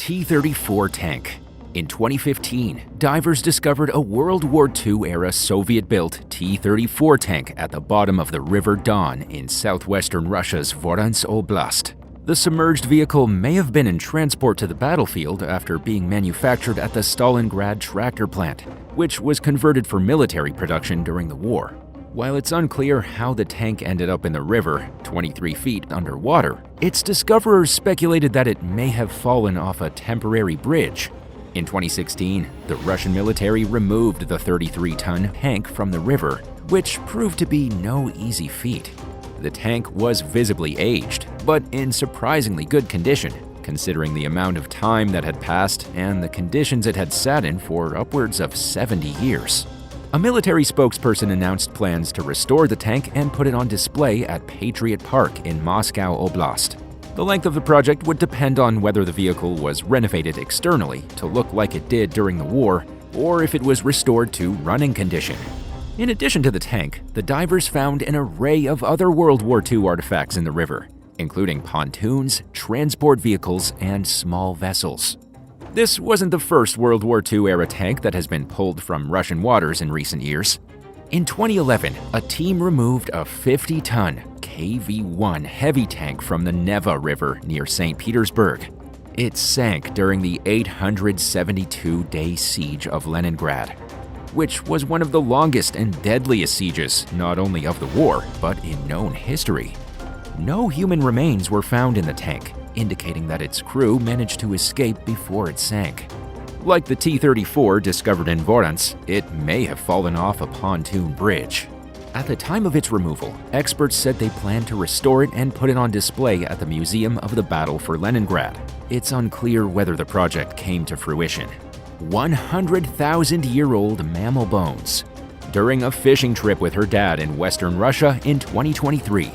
T-34 tank. In 2015, divers discovered a World War II-era Soviet-built T-34 tank at the bottom of the River Don in southwestern Russia's Voronezh Oblast. The submerged vehicle may have been in transport to the battlefield after being manufactured at the Stalingrad tractor plant, which was converted for military production during the war. While it's unclear how the tank ended up in the river, 23 feet underwater, its discoverers speculated that it may have fallen off a temporary bridge. In 2016, the Russian military removed the 33-ton tank from the river, which proved to be no easy feat. The tank was visibly aged, but in surprisingly good condition, considering the amount of time that had passed and the conditions it had sat in for upwards of 70 years. A military spokesperson announced plans to restore the tank and put it on display at Patriot Park in Moscow Oblast. The length of the project would depend on whether the vehicle was renovated externally to look like it did during the war, or if it was restored to running condition. In addition to the tank, the divers found an array of other World War II artifacts in the river, including pontoons, transport vehicles, and small vessels. This wasn't the first World War II-era tank that has been pulled from Russian waters in recent years. In 2011, a team removed a 50-ton KV-1 heavy tank from the Neva River near St. Petersburg. It sank during the 872-day siege of Leningrad, which was one of the longest and deadliest sieges not only of the war, but in known history. No human remains were found in the tank, indicating that its crew managed to escape before it sank. Like the T-34 discovered in Voronezh, it may have fallen off a pontoon bridge. At the time of its removal, experts said they planned to restore it and put it on display at the Museum of the Battle for Leningrad. It's unclear whether the project came to fruition. 100,000-year-old mammal bones. During a fishing trip with her dad in western Russia in 2023,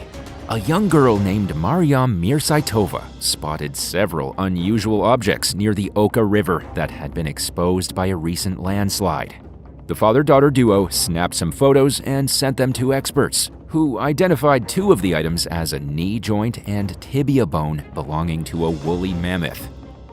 a young girl named Maryam Mirsaitova spotted several unusual objects near the Oka River that had been exposed by a recent landslide. The father-daughter duo snapped some photos and sent them to experts, who identified two of the items as a knee joint and tibia bone belonging to a woolly mammoth.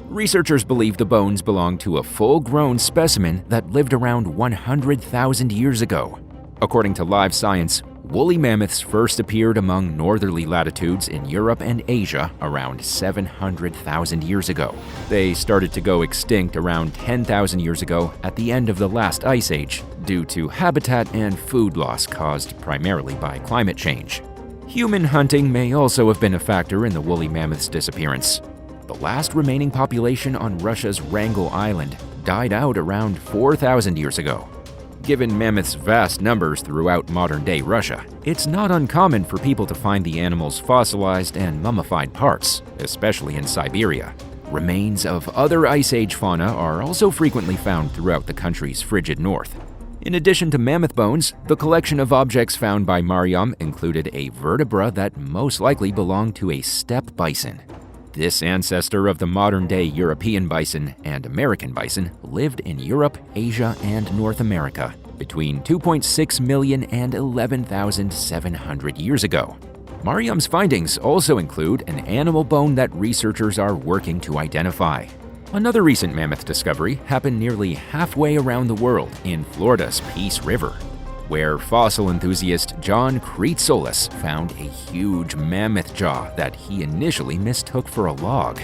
Researchers believe the bones belong to a full-grown specimen that lived around 100,000 years ago. According to Live Science, woolly mammoths first appeared among northerly latitudes in Europe and Asia around 700,000 years ago. They started to go extinct around 10,000 years ago at the end of the last ice age due to habitat and food loss caused primarily by climate change. Human hunting may also have been a factor in the woolly mammoth's disappearance. The last remaining population on Russia's Wrangel Island died out around 4,000 years ago. Given mammoths' vast numbers throughout modern-day Russia, it's not uncommon for people to find the animal's fossilized and mummified parts, especially in Siberia. Remains of other Ice Age fauna are also frequently found throughout the country's frigid north. In addition to mammoth bones, the collection of objects found by Maryam included a vertebra that most likely belonged to a steppe bison. This ancestor of the modern-day European bison and American bison lived in Europe, Asia, and North America between 2.6 million and 11,700 years ago. Maryam's findings also include an animal bone that researchers are working to identify. Another recent mammoth discovery happened nearly halfway around the world in Florida's Peace River, where fossil enthusiast John Kreitzolis found a huge mammoth jaw that he initially mistook for a log.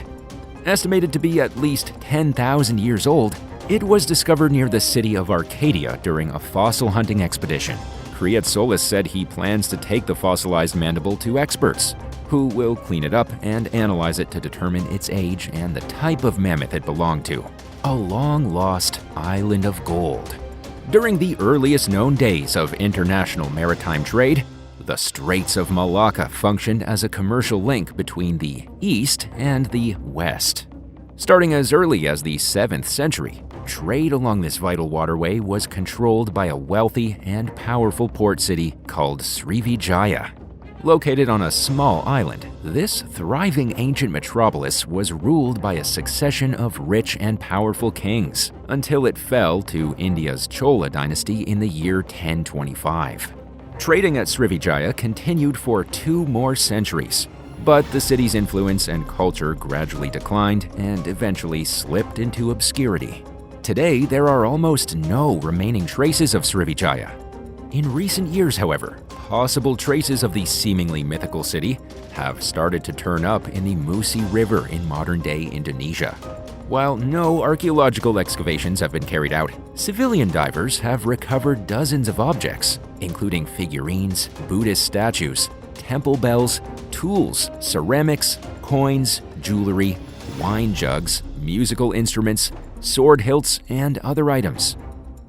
Estimated to be at least 10,000 years old, it was discovered near the city of Arcadia during a fossil hunting expedition. Kreitzolis said he plans to take the fossilized mandible to experts, who will clean it up and analyze it to determine its age and the type of mammoth it belonged to. A long-lost island of gold. During the earliest known days of international maritime trade, the Straits of Malacca functioned as a commercial link between the East and the West. Starting as early as the 7th century, trade along this vital waterway was controlled by a wealthy and powerful port city called Srivijaya. Located on a small island, this thriving ancient metropolis was ruled by a succession of rich and powerful kings until it fell to India's Chola dynasty in the year 1025. Trading at Srivijaya continued for 2 more centuries. But the city's influence and culture gradually declined and eventually slipped into obscurity. Today, there are almost no remaining traces of Srivijaya. In recent years, however, possible traces of the seemingly mythical city have started to turn up in the Musi River in modern-day Indonesia. While no archaeological excavations have been carried out, civilian divers have recovered dozens of objects, including figurines, Buddhist statues, temple bells, tools, ceramics, coins, jewelry, wine jugs, musical instruments, sword hilts, and other items.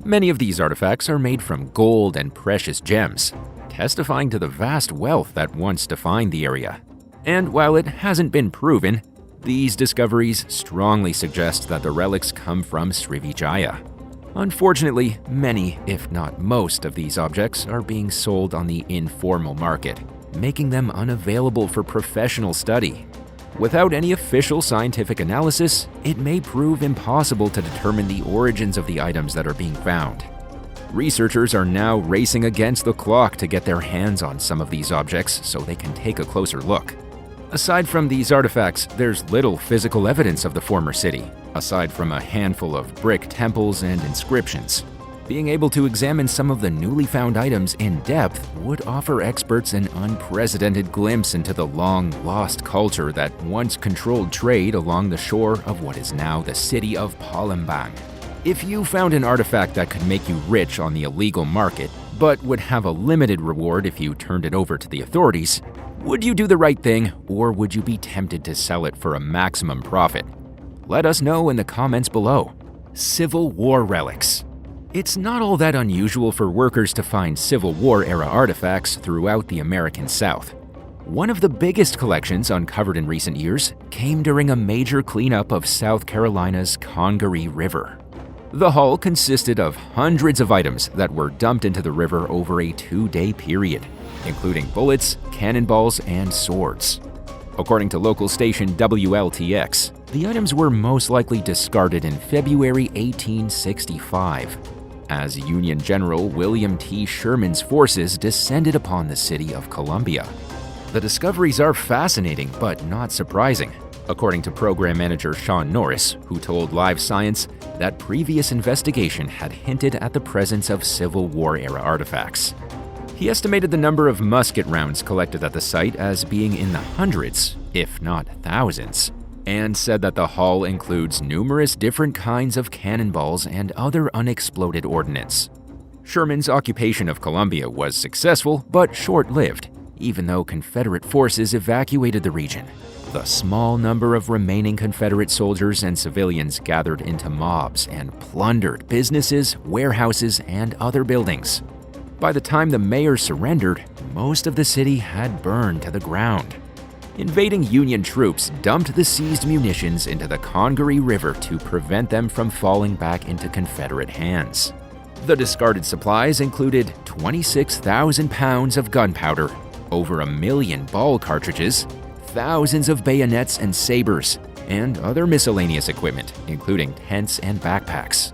Many of these artifacts are made from gold and precious gems, testifying to the vast wealth that once defined the area. And while it hasn't been proven, these discoveries strongly suggest that the relics come from Srivijaya. Unfortunately, many, if not most, of these objects are being sold on the informal market, making them unavailable for professional study. Without any official scientific analysis, it may prove impossible to determine the origins of the items that are being found. Researchers are now racing against the clock to get their hands on some of these objects so they can take a closer look. Aside from these artifacts, there's little physical evidence of the former city, aside from a handful of brick temples and inscriptions. Being able to examine some of the newly found items in depth would offer experts an unprecedented glimpse into the long-lost culture that once controlled trade along the shore of what is now the city of Palembang. If you found an artifact that could make you rich on the illegal market, but would have a limited reward if you turned it over to the authorities, would you do the right thing, or would you be tempted to sell it for a maximum profit? Let us know in the comments below. Civil War relics. It's not all that unusual for workers to find Civil War-era artifacts throughout the American South. One of the biggest collections uncovered in recent years came during a major cleanup of South Carolina's Congaree River. The haul consisted of hundreds of items that were dumped into the river over a 2-day period, including bullets, cannonballs, and swords. According to local station WLTX, the items were most likely discarded in February 1865, as Union General William T. Sherman's forces descended upon the city of Columbia. The discoveries are fascinating but not surprising, according to program manager Sean Norris, who told Live Science that previous investigation had hinted at the presence of Civil War-era artifacts. He estimated the number of musket rounds collected at the site as being in the hundreds, if not thousands, and said that the haul includes numerous different kinds of cannonballs and other unexploded ordnance. Sherman's occupation of Columbia was successful but short-lived, even though Confederate forces evacuated the region. The small number of remaining Confederate soldiers and civilians gathered into mobs and plundered businesses, warehouses, and other buildings. By the time the mayor surrendered, most of the city had burned to the ground. Invading Union troops dumped the seized munitions into the Congaree River to prevent them from falling back into Confederate hands. The discarded supplies included 26,000 pounds of gunpowder, over 1 million ball cartridges, thousands of bayonets and sabers, and other miscellaneous equipment, including tents and backpacks.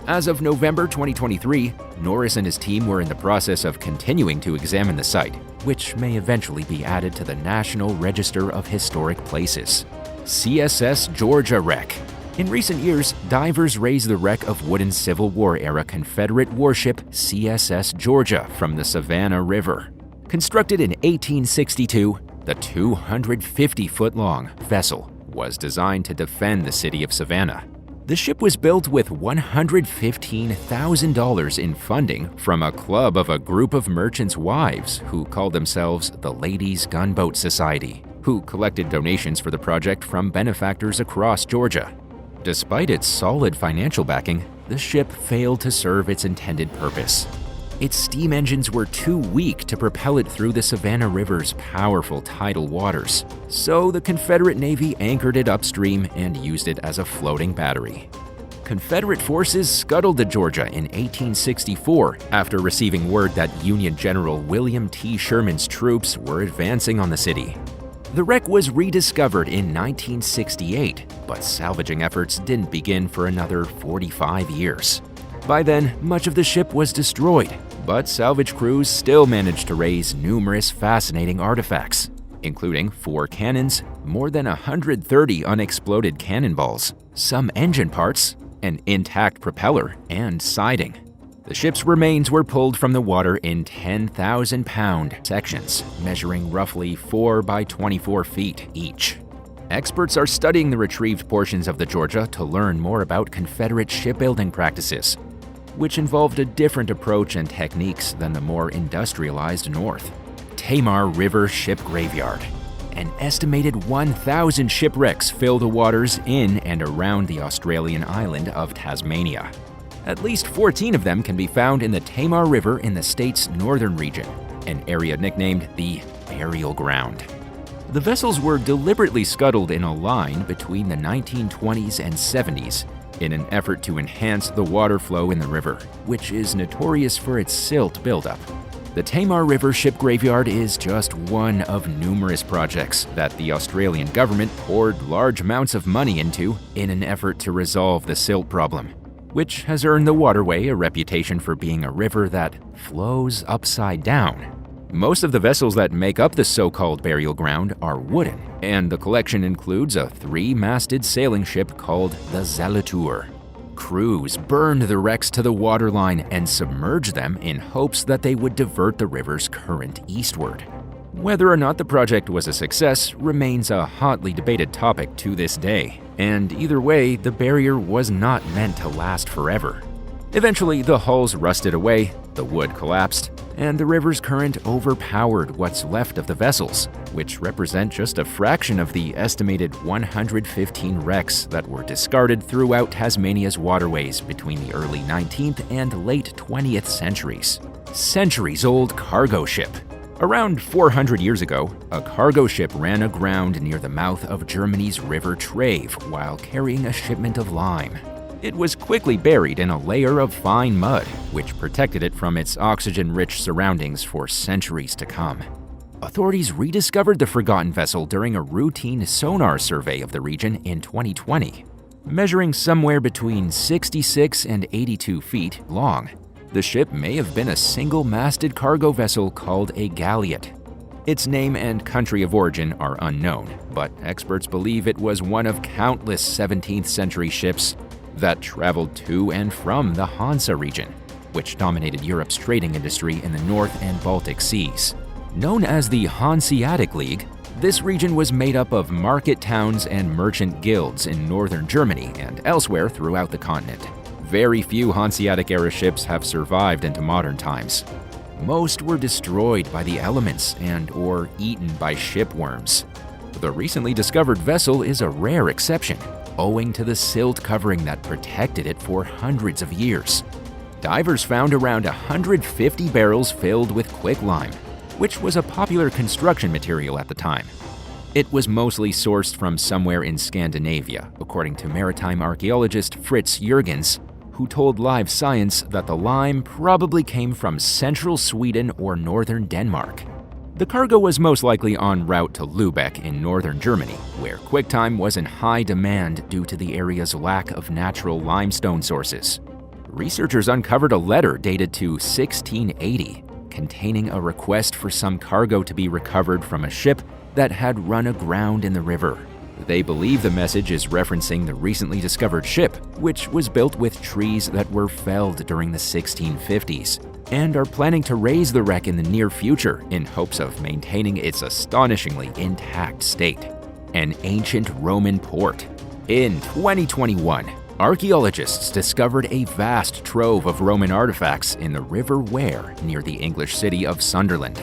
As of November 2023, Norris and his team were in the process of continuing to examine the site, which may eventually be added to the National Register of Historic Places. CSS Georgia wreck. In recent years, divers raised the wreck of wooden Civil War-era Confederate warship CSS Georgia from the Savannah River. Constructed in 1862, the 250-foot-long vessel was designed to defend the city of Savannah. The ship was built with $115,000 in funding from a club of a group of merchants' wives who called themselves the Ladies' Gunboat Society, who collected donations for the project from benefactors across Georgia. Despite its solid financial backing, the ship failed to serve its intended purpose. Its steam engines were too weak to propel it through the Savannah River's powerful tidal waters, so the Confederate Navy anchored it upstream and used it as a floating battery. Confederate forces scuttled the Georgia in 1864 after receiving word that Union General William T. Sherman's troops were advancing on the city. The wreck was rediscovered in 1968, but salvaging efforts didn't begin for another 45 years. By then, much of the ship was destroyed, but salvage crews still managed to raise numerous fascinating artifacts. including 4 cannons, more than 130 unexploded cannonballs, some engine parts, an intact propeller, and siding. The ship's remains were pulled from the water in 10,000-pound sections, measuring roughly 4 by 24 feet each. Experts are studying the retrieved portions of the Georgia to learn more about Confederate shipbuilding practices, which involved a different approach and techniques than the more industrialized North. Tamar River Ship Graveyard. An estimated 1,000 shipwrecks fill the waters in and around the Australian island of Tasmania. At least 14 of them can be found in the Tamar River in the state's northern region, an area nicknamed the Burial Ground. The vessels were deliberately scuttled in a line between the 1920s and 70s in an effort to enhance the water flow in the river, which is notorious for its silt buildup. The Tamar River Ship Graveyard is just one of numerous projects that the Australian government poured large amounts of money into in an effort to resolve the silt problem, which has earned the waterway a reputation for being a river that flows upside down. Most of the vessels that make up the so-called burial ground are wooden, and the collection includes a 3-masted sailing ship called the Zalatur. Crews burned the wrecks to the waterline and submerged them in hopes that they would divert the river's current eastward. Whether or not the project was a success remains a hotly debated topic to this day, and either way, the barrier was not meant to last forever. Eventually, the hulls rusted away, the wood collapsed, and the river's current overpowered what's left of the vessels, which represent just a fraction of the estimated 115 wrecks that were discarded throughout Tasmania's waterways between the early 19th and late 20th centuries. Centuries-old cargo ship. Around 400 years ago, a cargo ship ran aground near the mouth of Germany's River Trave while carrying a shipment of lime. It was quickly buried in a layer of fine mud, which protected it from its oxygen-rich surroundings for centuries to come. Authorities rediscovered the forgotten vessel during a routine sonar survey of the region in 2020. Measuring somewhere between 66 and 82 feet long, the ship may have been a single-masted cargo vessel called a galleot. Its name and country of origin are unknown, but experts believe it was one of countless 17th-century ships that traveled to and from the Hansa region, which dominated Europe's trading industry in the North and Baltic Seas. Known as the Hanseatic League, this region was made up of market towns and merchant guilds in northern Germany and elsewhere throughout the continent. Very few Hanseatic-era ships have survived into modern times. Most were destroyed by the elements and/or eaten by shipworms. The recently discovered vessel is a rare exception, owing to the silt covering that protected it for hundreds of years. Divers found around 150 barrels filled with quicklime, which was a popular construction material at the time. It was mostly sourced from somewhere in Scandinavia, according to maritime archaeologist Fritz Jürgens, who told Live Science that the lime probably came from central Sweden or northern Denmark. The cargo was most likely en route to Lübeck in northern Germany, where quicklime was in high demand due to the area's lack of natural limestone sources. Researchers uncovered a letter dated to 1680, containing a request for some cargo to be recovered from a ship that had run aground in the river. They believe the message is referencing the recently discovered ship, which was built with trees that were felled during the 1650s. And are planning to raise the wreck in the near future in hopes of maintaining its astonishingly intact state. An ancient Roman port. In 2021, archaeologists discovered a vast trove of Roman artifacts in the River Wear near the English city of Sunderland.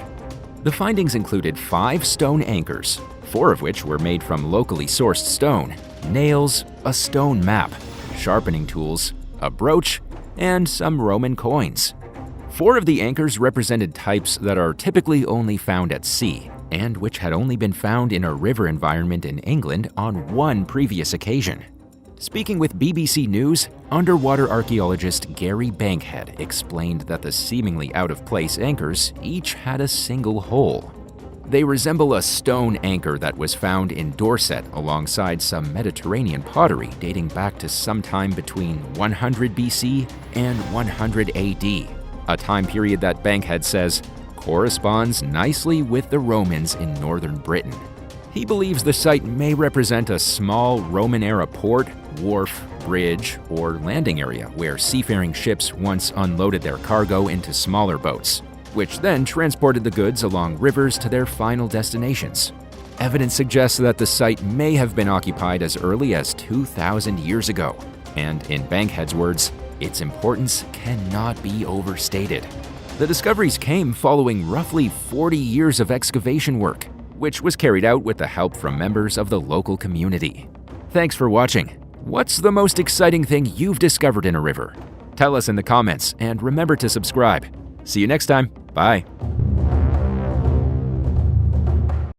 The findings included 5 stone anchors, 4 of which were made from locally sourced stone, nails, a stone map, sharpening tools, a brooch, and some Roman coins. 4 of the anchors represented types that are typically only found at sea, and which had only been found in a river environment in England on one previous occasion. Speaking with BBC News, underwater archaeologist Gary Bankhead explained that the seemingly out-of-place anchors each had a single hole. They resemble a stone anchor that was found in Dorset alongside some Mediterranean pottery dating back to sometime between 100 BC and 100 AD. A time period that Bankhead says corresponds nicely with the Romans in northern Britain. He believes the site may represent a small Roman-era port, wharf, bridge, or landing area where seafaring ships once unloaded their cargo into smaller boats, which then transported the goods along rivers to their final destinations. Evidence suggests that the site may have been occupied as early as 2,000 years ago, and in Bankhead's words, its importance cannot be overstated. The discoveries came following roughly 40 years of excavation work, which was carried out with the help from members of the local community. Thanks for watching. What's the most exciting thing you've discovered in a river? Tell us in the comments, and remember to subscribe. See you next time. Bye.